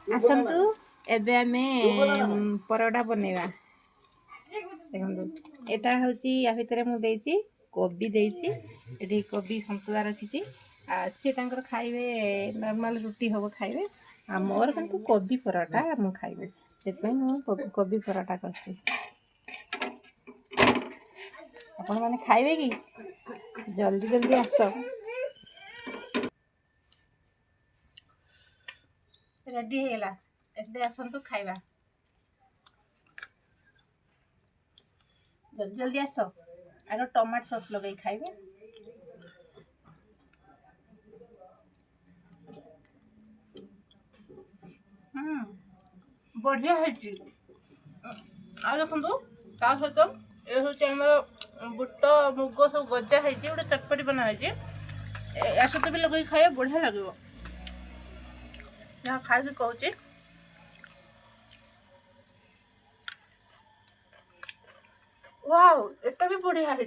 आसतु एबे आमे परोटा बनेवा देखो एटा हूँ या भितर मुझे कोबी देती ये कोबी सन्तुला रखी सी खाइबे नॉर्मल रुटी हम खाइबे आ मोर किंतु कोबी परोटा मु खाइबे से कोबी परोटा करती आपण माने खाइबे कि जल्दी जल्दी आस रेडी हेला एबे आसंतु खाइबा जल्दी जल्दी आस आगे टमाटो सॉस लगे खाइबे बढ़िया है आ देखो ता सहित ये हूँ बुट मुग सब गजा है गोटे चटपटी बना है या सहित भी लगे खाए बढ़िया लगे यहाँ खाई कहूँ वाओ एटा भी बढ़िया है